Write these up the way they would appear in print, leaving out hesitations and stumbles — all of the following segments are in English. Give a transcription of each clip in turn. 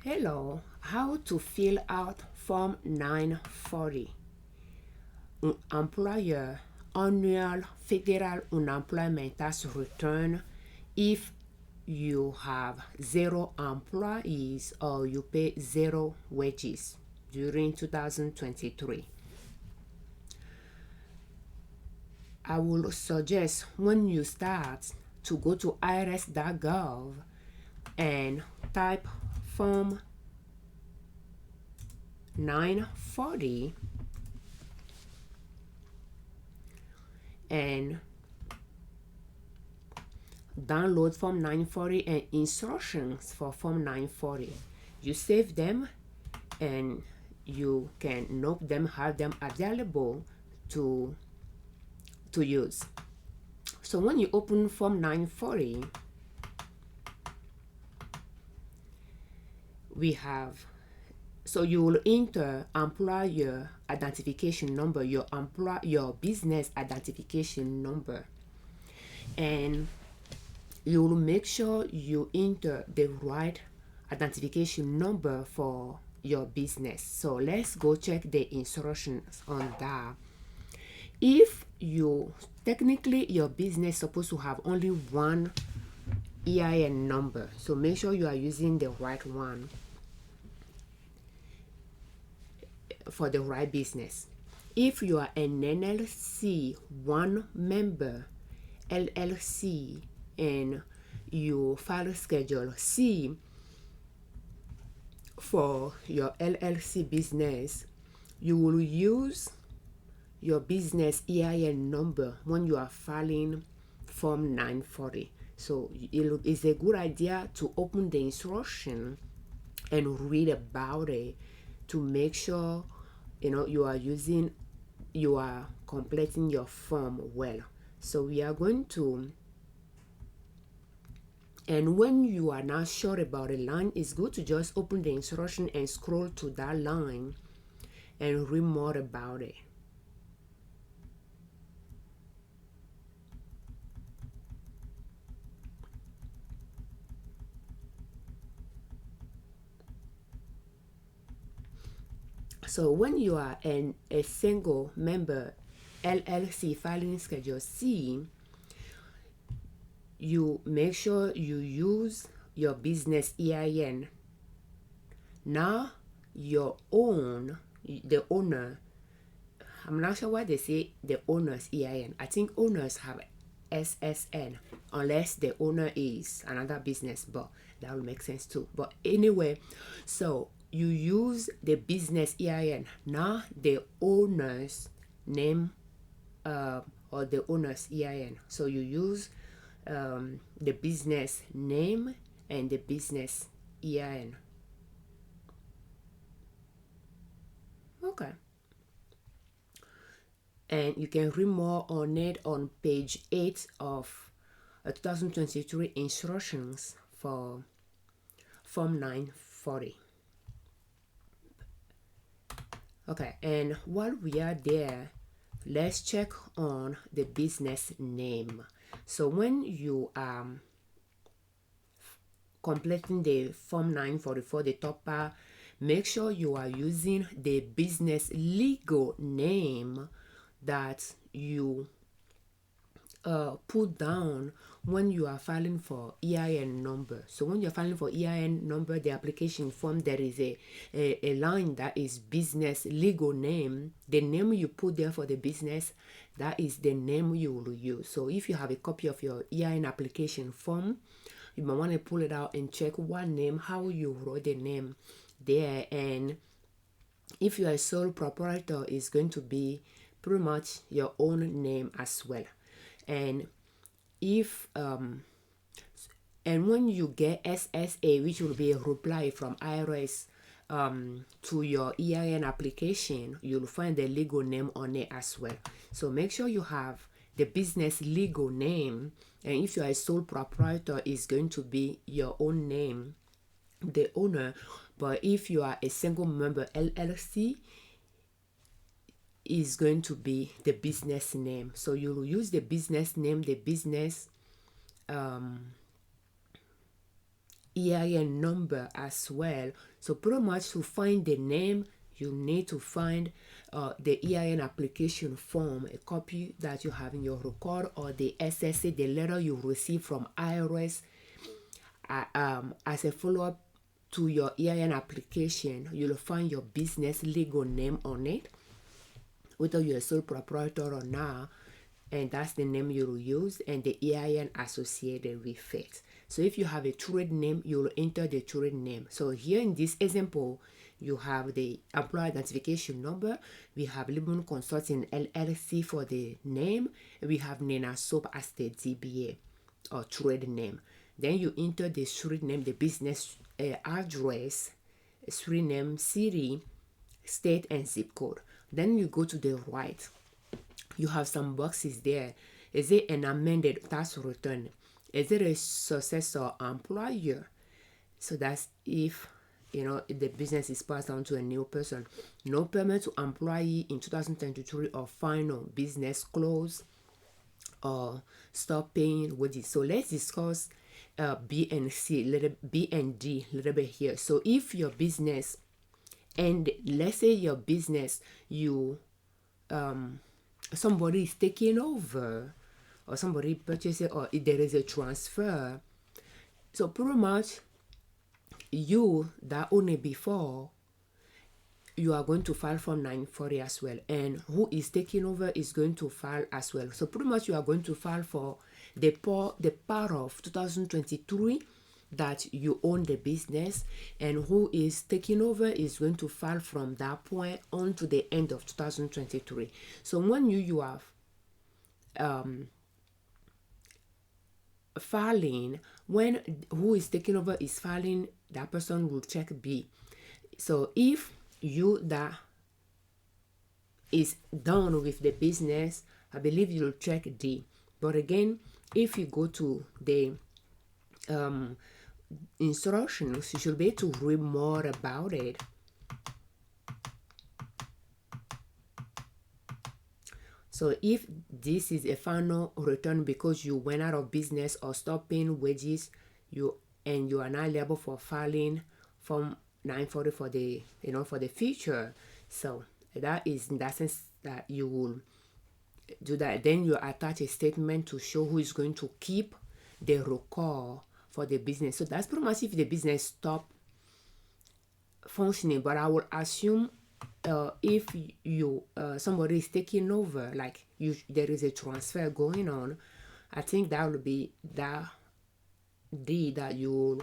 Hello, how to fill out Form 940, employer annual federal unemployment tax return if you have zero employees or you pay zero wages during 2023. I will suggest when you start to go to irs.gov and type Form 940 and download Form 940 and instructions for Form 940. You save them and you can note them, have them available to use. So when you open Form 940, we have, so you will enter employer identification number, your business identification number, and you will make sure you enter the right identification number for your business. So let's go check the instructions on that. If you technically your business supposed to have only one EIN number, so make sure you are using the right one for the right business. If you are an LLC, one member LLC, and you file Schedule C for your LLC business, you will use your business EIN number when you are filing Form 940. So it's a good idea to open the instruction and read about it to make sure you are completing your form well. So we are going to, and when you are not sure about a line, it's good to just open the instruction and scroll to that line and read more about it. So when you are a single member LLC filing Schedule C, you make sure you use your business EIN. Now the owner, I'm not sure why they say the owner's EIN. I think owners have SSN unless the owner is another business, but that will make sense too. But anyway, so you use the business EIN, now the owner's name or the owner's EIN. So you use the business name and the business EIN. Okay. And you can read more on it on page 8 of 2023 instructions for Form 940. Okay, and while we are there, let's check on the business name. So when you are completing the Form 944, the top part, make sure you are using the business legal name that you put down when you are filing for EIN number. So when you're filing for EIN number, the application form, there is a line that is business legal name. The name you put there for the business, that is the name you will use. So if you have a copy of your EIN application form, you might want to pull it out and check what name, how you wrote the name there. And if you are a sole proprietor, it's going to be pretty much your own name as well. And if and when you get SSA, which will be a reply from IRS to your EIN application, you'll find the legal name on it as well. So make sure you have the business legal name, and if you are a sole proprietor, it's going to be your own name, the owner. But if you are a single member LLC, is going to be the business name. So you will use the business name, the business EIN number as well. So pretty much to find the name, you need to find the EIN application form, a copy that you have in your record, or the SSA, the letter you receive from IRS as a follow-up to your EIN application. You'll find your business legal name on it, whether you're a sole proprietor or not, and that's the name you'll use, and the EIN associated with it. So if you have a trade name, you'll enter the trade name. So here in this example, you have the employer identification number. We have Liberman Consulting L.L.C for the name. We have Nena Soap as the DBA or trade name. Then you enter the street name, the business address, street name, city, state, and zip code. Then you go to the right. You have some boxes there. Is it an amended tax return? Is it a successor employer? So that's if the business is passed on to a new person. No payment to employee in 2023 or final business close or stop paying wages. So let's discuss B and D a little bit here. So if your business, and let's say your business, somebody is taking over, or somebody purchases, or if there is a transfer, so pretty much you that owned it before, you are going to file Form 940 as well, and who is taking over is going to file as well. So pretty much you are going to file for the part of 2023 that you own the business, and who is taking over is going to file from that point on to the end of 2023. So when you have filing, when who is taking over is filing, that person will check B. So if you that is done with the business, I believe you'll check D. But again, if you go to the instructions, you should be able to read more about it. So if this is a final return because you went out of business or stopped paying wages, you are not liable for filing Form 940 for the for the future. So that is in that sense that you will do that. Then you attach a statement to show who is going to keep the record for the business. So that's pretty much if the business stop functioning. But I would assume if you somebody is taking over, like there is a transfer going on, I think that will be that D that you'll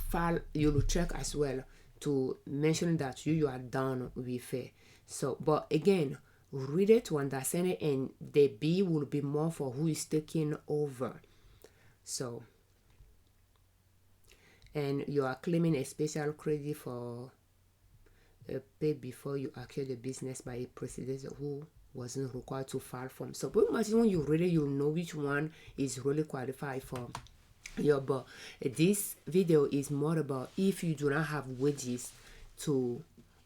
file, you'll check as well to mention that you are done with it. So but again, read it to understand it, and the B will be more for who is taking over. So, and you are claiming a special credit for pay before you acquire the business by a predecessor who wasn't required to file from. So pretty much when you read it, you'll know which one is really qualified for your. But this video is more about if you do not have wages to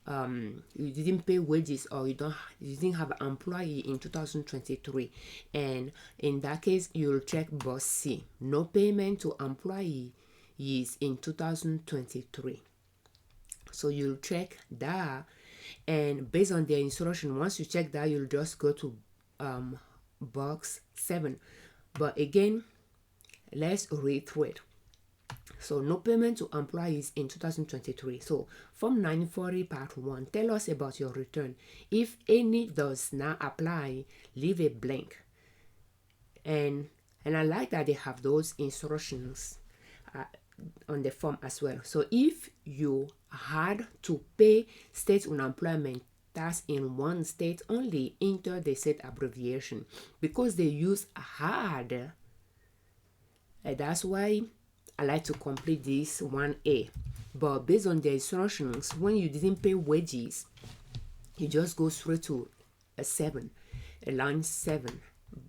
you didn't pay wages, or you didn't have an employee in 2023, and in that case you'll check box C, no payment to employee is in 2023. So you'll check that, and based on the instruction, once you check that, you'll just go to box 7. But again, let's read through it. So no payment to employees in 2023. So Form 940 Part 1, tell us about your return. If any does not apply, leave a blank. And I like that they have those instructions on the form as well. So if you had to pay state unemployment tax in one state only, enter the state abbreviation, because they use had. And that's why I like to complete this 1A. But based on the instructions, when you didn't pay wages, you just go straight to line 7.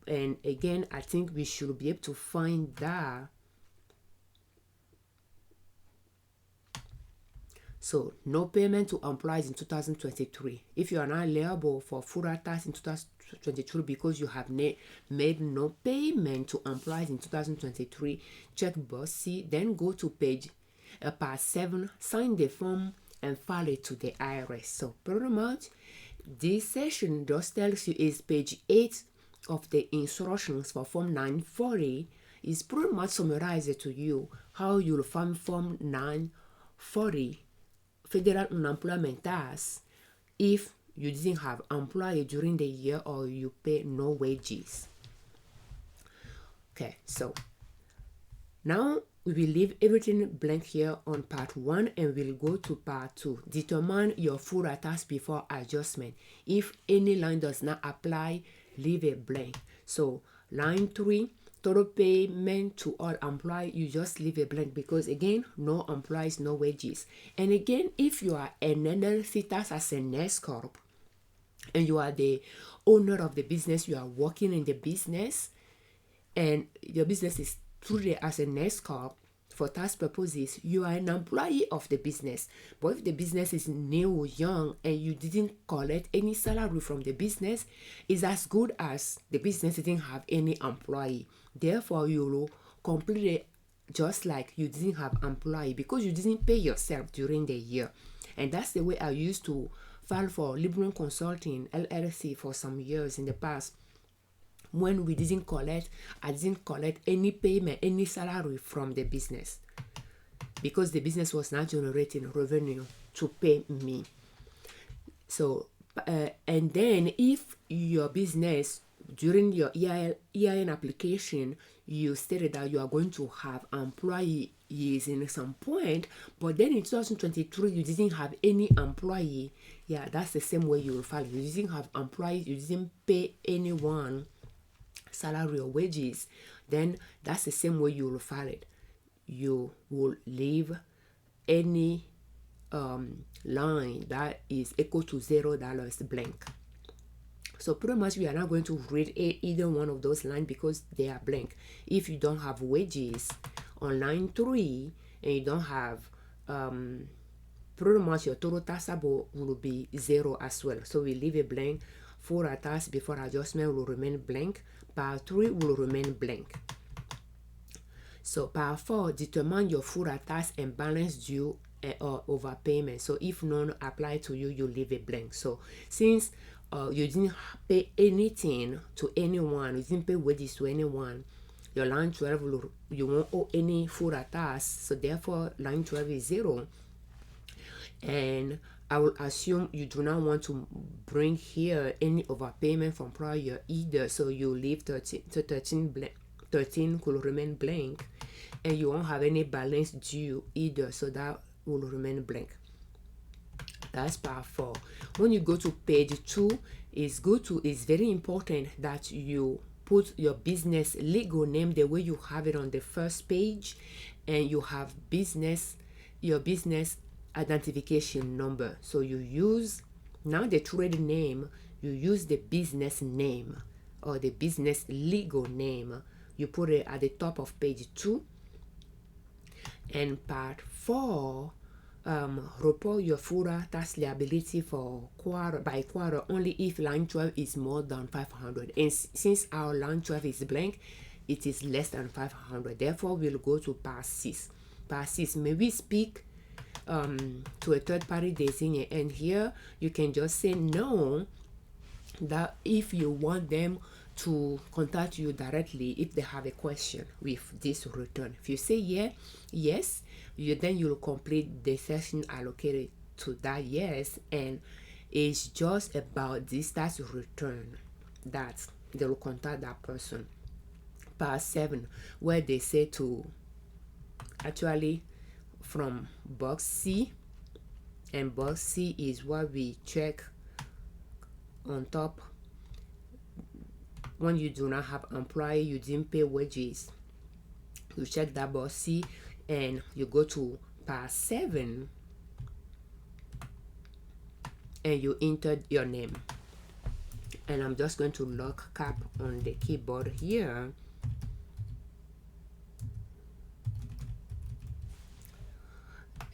And again, I think we should be able to find that. So no payment to employees in 2023. If you are not liable for full tax in 2023 because you have made no payment to employees in 2023, check box C, then go to part 7, sign the form and file it to the IRS. So pretty much this session just tells you is page 8 of the instructions for Form 940 is pretty much summarized to you how you'll file Form 940 Federal Unemployment Tax if you didn't have employee during the year or you pay no wages. Okay, so now we will leave everything blank here on part 1 and we'll go to part 2. Determine your full tax before adjustment. If any line does not apply, leave it blank. So line 3, total payment to all employees, you just leave it blank because again, no employees, no wages. And again, if you are an LLC tax as an S Corp and you are the owner of the business, you are working in the business and your business is treated as an S Corp, for tax purposes, you are an employee of the business. But if the business is new, young, and you didn't collect any salary from the business, it's as good as the business didn't have any employee. Therefore, you will complete it just like you didn't have employee because you didn't pay yourself during the year. And that's the way I used to file for Liberman Consulting L.L.C for some years in the past. When I didn't collect any payment, any salary from the business because the business was not generating revenue to pay me. So, and then if your business during your EIN application, you stated that you are going to have employees in some point, but then in 2023 you didn't have any employee. Yeah, that's the same way you will file. You didn't have employees, you didn't pay anyone salary or wages, then that's the same way you will file it. You will leave any line that is equal to $0 blank. So pretty much we are not going to read either one of those lines because they are blank. If you don't have wages on line 3 and you don't have pretty much your total taxable will be 0 as well. So we leave it blank. Full tax before adjustment will remain blank. Part 3 will remain blank. So part 4, determine your full tax and balance due or overpayment. So if none apply to you, you leave it blank. So since you didn't pay anything to anyone, you didn't pay wages to anyone, your line 12 you won't owe any full tax. So therefore line 12 is 0. And I will assume you do not want to bring here any overpayment from prior year either. So you leave 13 could remain blank. And you won't have any balance due either. So that will remain blank. That's part 4. When you go to page 2, it's very important that you put your business legal name the way you have it on the first page. And you have your business identification number. So you use now the trade name, you use the business name or the business legal name. You put it at the top of page 2. And part 4, report your full tax liability for by quarter only if line 12 is more than 500. And since our line 12 is blank, it is less than 500. Therefore, we'll go to part 6. Part 6, may we speak to a third party designated, and here you can just say no, that if you want them to contact you directly if they have a question with this return. If you say yes, then you'll complete the session allocated to that yes, and it's just about this tax return that they will contact that person. Part 7, where they say to actually from box C, and box C is what we check on top. When you do not have employee, you didn't pay wages, you check that box C and you go to part 7 and you enter your name. And I'm just going to lock cap on the keyboard here.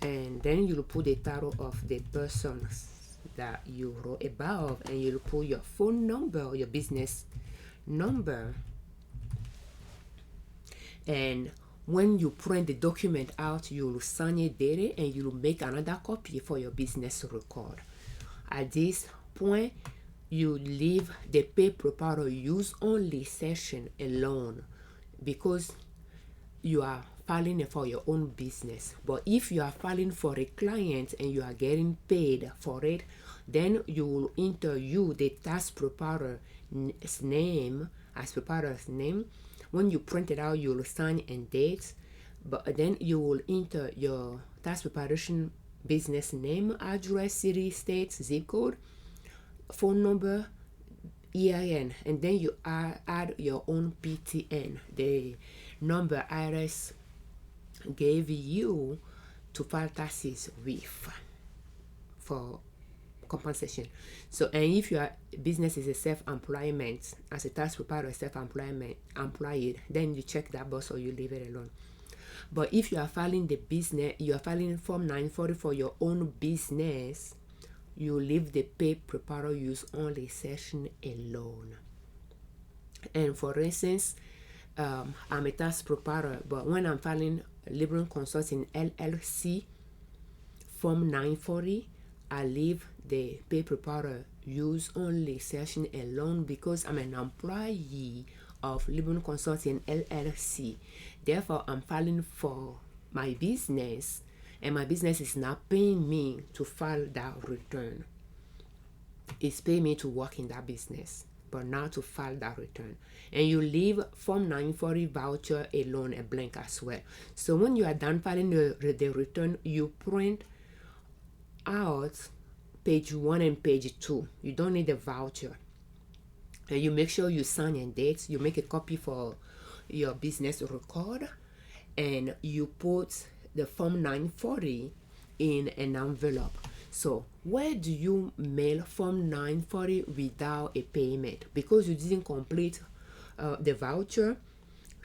And then you'll put the title of the person's that you wrote above, and you'll put your phone number or your business number. And when you print the document out, you'll sign it, date it, and you'll make another copy for your business record. At this point, you leave the pay preparator use only section alone because you are filing for your own business. But if you are filing for a client and you are getting paid for it, then you will enter the tax preparator's name as preparator's name. When you print it out, you will sign and date, but then you will enter your tax preparation business name, address, city, state, zip code, phone number, EIN, and then you add your own PTN, the number IRS gave you to file taxes with for compensation. So, and if your business is a self-employment, as a tax preparator, employed, then you check that box or you leave it alone. But if you are filing the business, you are filing Form 940 for your own business, you leave the pay preparator use only section alone. And for instance, I'm a tax preparator, but when I'm filing Liberman Consulting L.L.C. Form 940, I leave the pay preparator use only section alone because I'm an employee of Liberman Consulting L.L.C. Therefore, I'm filing for my business, and my business is not paying me to file that return. It's paying me to work in that business, but not to file that return. And you leave Form 940 voucher alone, a blank as well. So when you are done filing the return, you print out page 1 and page 2. You don't need a voucher. And you make sure you sign and date. You make a copy for your business record, and you put the Form 940 in an envelope. So where do you mail Form 940 without a payment? Because you didn't complete the voucher,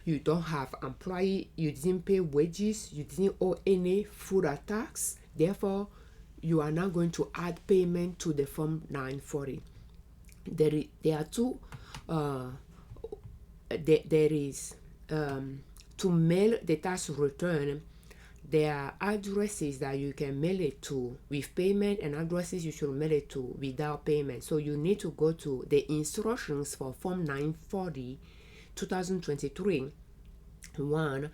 you don't have employee, you didn't pay wages, you didn't owe any food or tax, therefore you are not going to add payment to the Form 940. There are two there is to mail the tax return, there are addresses that you can mail it to with payment and addresses you should mail it to without payment. So you need to go to the instructions for Form 940 2023 1,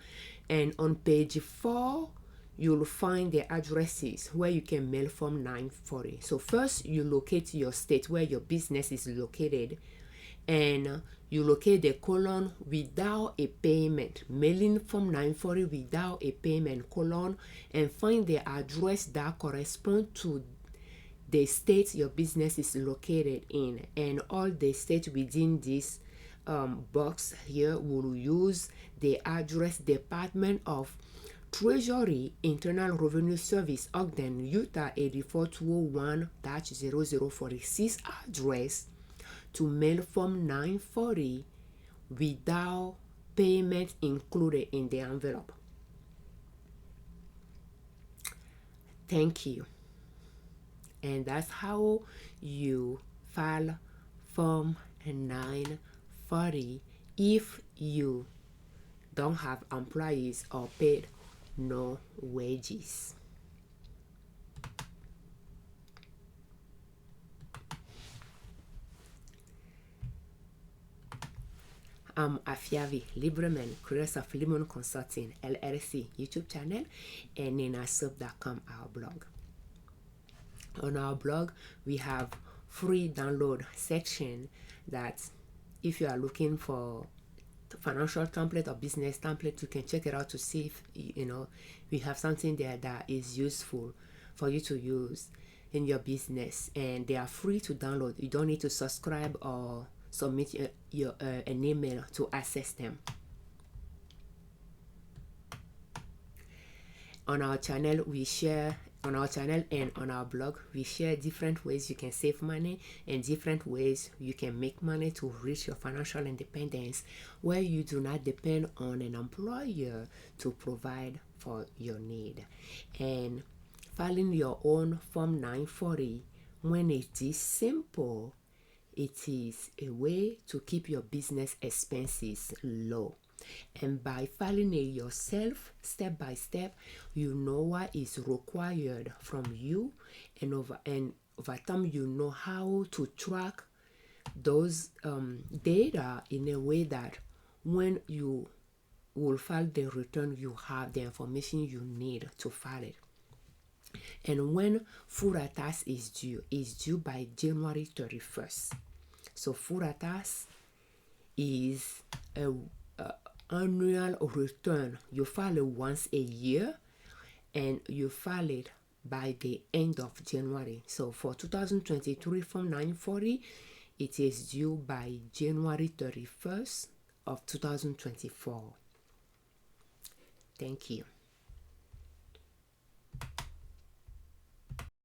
and on page 4 you'll find the addresses where you can mail Form 940. So first you locate your state where your business is located, and you locate the colon without a payment, mailing Form 940 without a payment colon, and find the address that corresponds to the state your business is located in. And all the states within this box here will use the address Department of Treasury, Internal Revenue Service, Ogden, Utah 84201-0046 address to mail Form 940 without payment included in the envelope. Thank you. And that's how you file Form 940 if you don't have employees or paid no wages. I'm Afiavi Liberman, creator of Liberman Consulting L.L.C. YouTube channel and ninasub.com, our blog. On our blog, we have free download section that if you are looking for financial template or business template, you can check it out to see if we have something there that is useful for you to use in your business, and they are free to download. You don't need to subscribe or submit an email to access them. On our channel and on our blog, we share different ways you can save money and different ways you can make money to reach your financial independence, where you do not depend on an employer to provide for your need. And filing your own Form 940 When it is simple, it is a way to keep your business expenses low. And by filing it yourself, step by step, you know what is required from you, and over time you know how to track those data in a way that when you will file the return, you have the information you need to file it. And when full tax is due by January 31st. So full tax is a annual return. You file it once a year, and you file it by the end of January. So for 2023 from 940, it is due by January 31st of 2024. Thank you.